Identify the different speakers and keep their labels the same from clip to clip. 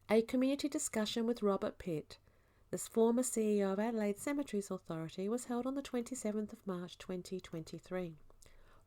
Speaker 1: A community discussion with Robert Pitt, the former CEO of Adelaide Cemeteries Authority, was held on the 27th of March 2023.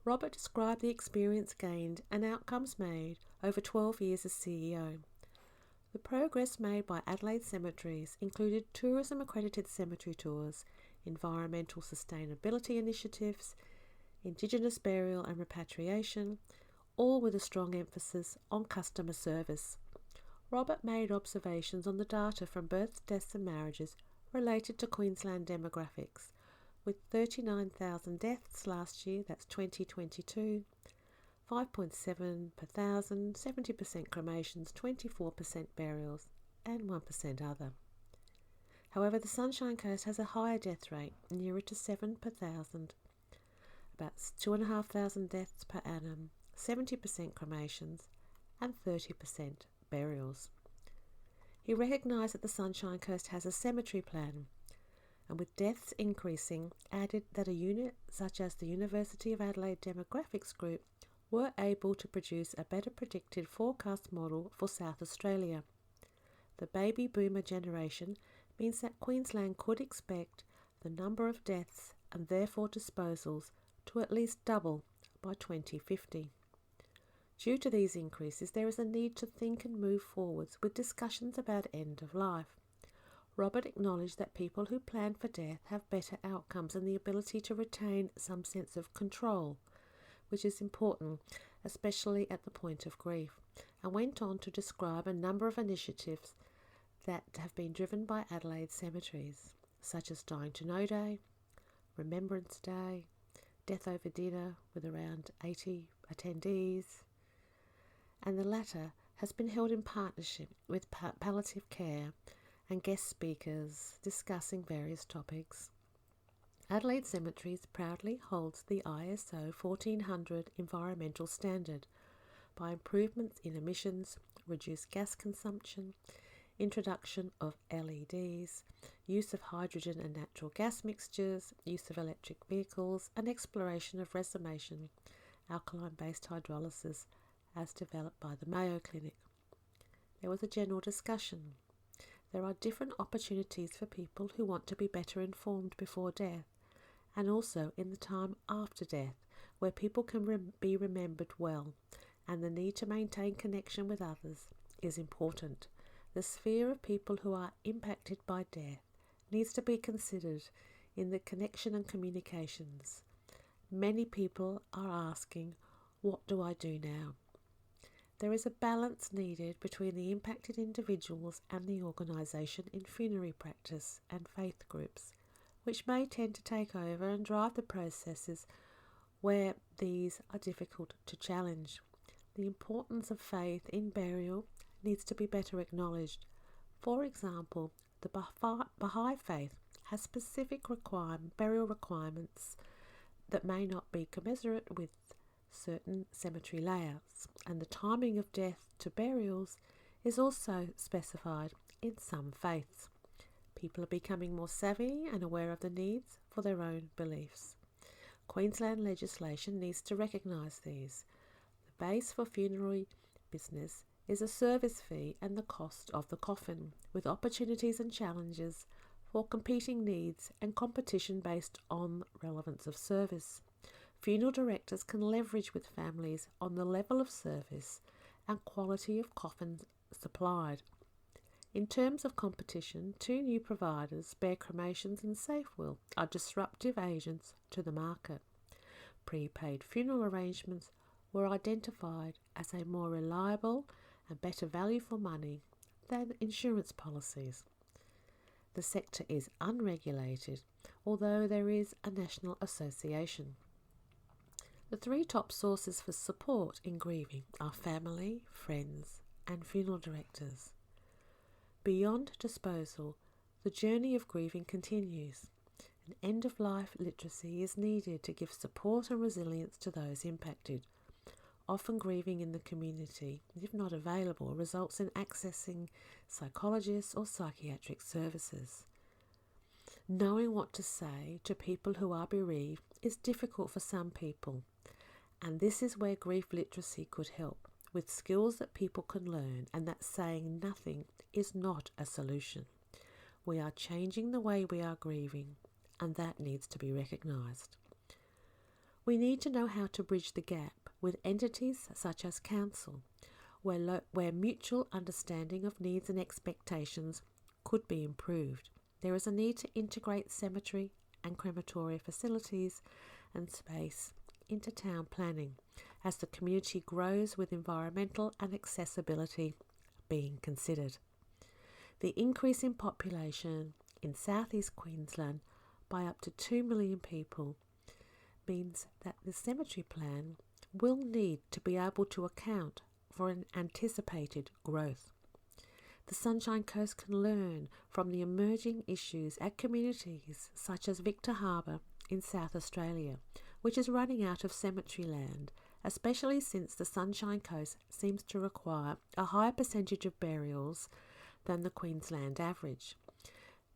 Speaker 1: Robert described the experience gained and outcomes made over 12 years as CEO. The progress made by Adelaide Cemeteries included tourism-accredited cemetery tours, environmental sustainability initiatives, Indigenous burial and repatriation, all with a strong emphasis on customer service. Robert made observations on the data from births, deaths and marriages related to Queensland demographics, with 39,000 deaths last year, that's 2022, 5.7 per thousand, 70% cremations, 24% burials, and 1% other. However, the Sunshine Coast has a higher death rate, nearer to 7 per thousand, about 2,500 deaths per annum, 70% cremations, and 30% burials. He recognised that the Sunshine Coast has a cemetery plan, and with deaths increasing, added that a unit such as the University of Adelaide Demographics Group were able to produce a better predicted forecast model for South Australia. The baby boomer generation means that Queensland could expect the number of deaths and therefore disposals to at least double by 2050. Due to these increases, there is a need to think and move forwards with discussions about end of life. Robert acknowledged that people who plan for death have better outcomes and the ability to retain some sense of control, which is important, especially at the point of grief, and went on to describe a number of initiatives that have been driven by Adelaide Cemeteries, such as Dying to Know Day, Remembrance Day, Death Over Dinner with around 80 attendees, and the latter has been held in partnership with palliative care and guest speakers discussing various topics. Adelaide Cemeteries proudly holds the ISO 1400 environmental standard by improvements in emissions, reduced gas consumption, introduction of LEDs, use of hydrogen and natural gas mixtures, use of electric vehicles, and exploration of resummation, alkaline-based hydrolysis, as developed by the Mayo Clinic. There was a general discussion. There are different opportunities for people who want to be better informed before death, and also in the time after death, where people can be remembered well, and the need to maintain connection with others is important. The sphere of people who are impacted by death needs to be considered in the connection and communications. Many people are asking, what do I do now? There is a balance needed between the impacted individuals and the organisation in funerary practice and faith groups, which may tend to take over and drive the processes where these are difficult to challenge. The importance of faith in burial needs to be better acknowledged. For example, the Baha'i faith has specific burial requirements that may not be commensurate with certain cemetery layouts, and the timing of death to burials is also specified in some faiths. People are becoming more savvy and aware of the needs for their own beliefs. Queensland legislation needs to recognise these. The base for funerary business is a service fee and the cost of the coffin, with opportunities and challenges for competing needs and competition based on relevance of service. Funeral directors can leverage with families on the level of service and quality of coffins supplied. In terms of competition, 2 new providers, Bear Cremations and SafeWill, are disruptive agents to the market. Prepaid funeral arrangements were identified as a more reliable and better value for money than insurance policies. The sector is unregulated, although there is a national association. The 3 top sources for support in grieving are family, friends, and funeral directors. Beyond disposal, the journey of grieving continues, and end-of-life literacy is needed to give support and resilience to those impacted. Often grieving in the community, if not available, results in accessing psychologists or psychiatric services. Knowing what to say to people who are bereaved is difficult for some people, and this is where grief literacy could help. with skills that people can learn, and that saying nothing is not a solution. We are changing the way we are grieving, and that needs to be recognised. We need to know how to bridge the gap with entities such as council, where mutual understanding of needs and expectations could be improved. There is a need to integrate cemetery and crematoria facilities and space into town planning as the community grows, with environmental and accessibility being considered. The increase in population in southeast Queensland by up to 2 million people means that the cemetery plan will need to be able to account for an anticipated growth. The Sunshine Coast can learn from the emerging issues at communities such as Victor Harbour in South Australia, which is running out of cemetery land, especially since the Sunshine Coast seems to require a higher percentage of burials than the Queensland average.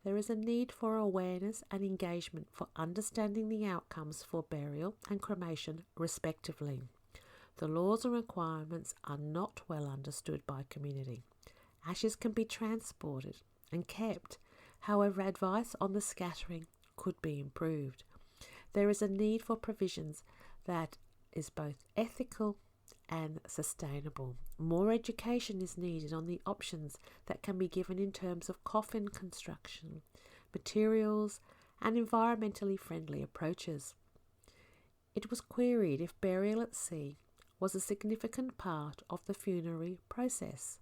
Speaker 1: There is a need for awareness and engagement for understanding the outcomes for burial and cremation respectively. The laws and requirements are not well understood by community. Ashes can be transported and kept. However, advice on the scattering could be improved. There is a need for provisions that is both ethical and sustainable. More education is needed on the options that can be given in terms of coffin construction, materials, and environmentally friendly approaches. It was queried if burial at sea was a significant part of the funerary process,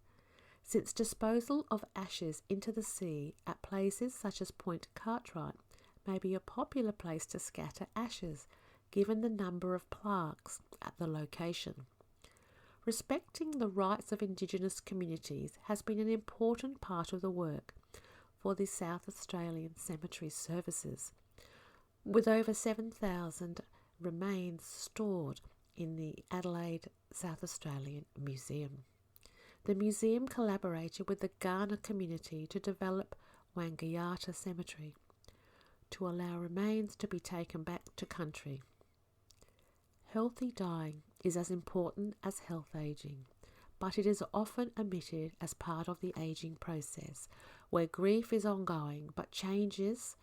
Speaker 1: since disposal of ashes into the sea at places such as Point Cartwright may be a popular place to scatter ashes, given the number of plaques at the location. Respecting the rights of Indigenous communities has been an important part of the work for the South Australian Cemetery Services, with over 7,000 remains stored in the Adelaide South Australian Museum. The museum collaborated with the Kaurna community to develop Wangayata Cemetery to allow remains to be taken back to country. Healthy dying is as important as health ageing, but it is often omitted as part of the ageing process, where grief is ongoing but changes,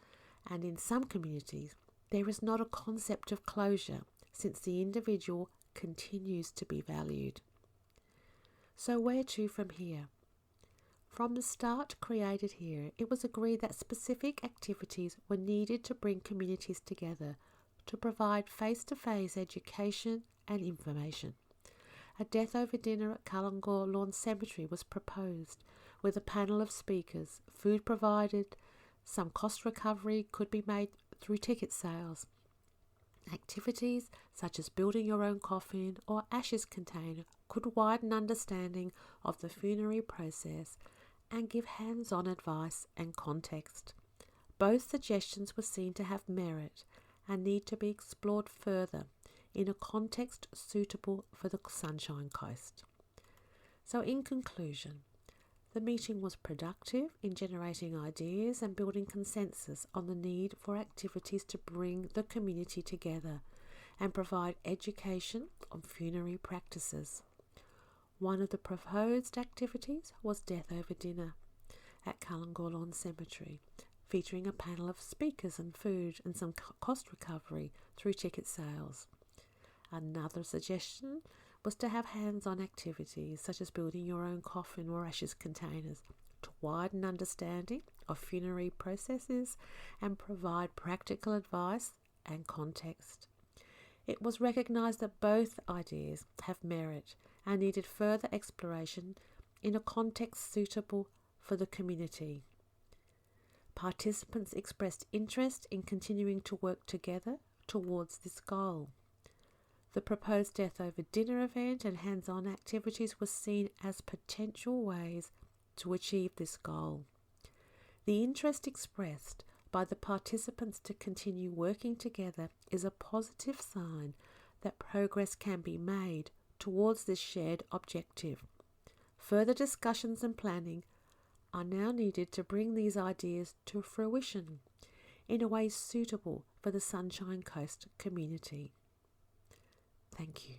Speaker 1: and in some communities there is not a concept of closure, since the individual continues to be valued. So where to from here? From the start created here, it was agreed that specific activities were needed to bring communities together to provide face-to-face education and information. A death over dinner at Kalangor Lawn Cemetery was proposed, with a panel of speakers, food provided, some cost recovery could be made through ticket sales. Activities such as building your own coffin or ashes container could widen understanding of the funerary process and give hands-on advice and context. Both suggestions were seen to have merit and need to be explored further in a context suitable for the Sunshine Coast. So in conclusion, the meeting was productive in generating ideas and building consensus on the need for activities to bring the community together and provide education on funerary practices. One of the proposed activities was Death Over Dinner at Kalangor Lawn Cemetery, featuring a panel of speakers and food and some cost recovery through ticket sales. Another suggestion was to have hands-on activities such as building your own coffin or ashes containers to widen understanding of funerary processes and provide practical advice and context. It was recognised that both ideas have merit and needed further exploration in a context suitable for the community. Participants expressed interest in continuing to work together towards this goal. The proposed Death Over Dinner event and hands-on activities were seen as potential ways to achieve this goal. The interest expressed by the participants to continue working together is a positive sign that progress can be made towards this shared objective. Further discussions and planning are now needed to bring these ideas to fruition in a way suitable for the Sunshine Coast community. Thank you.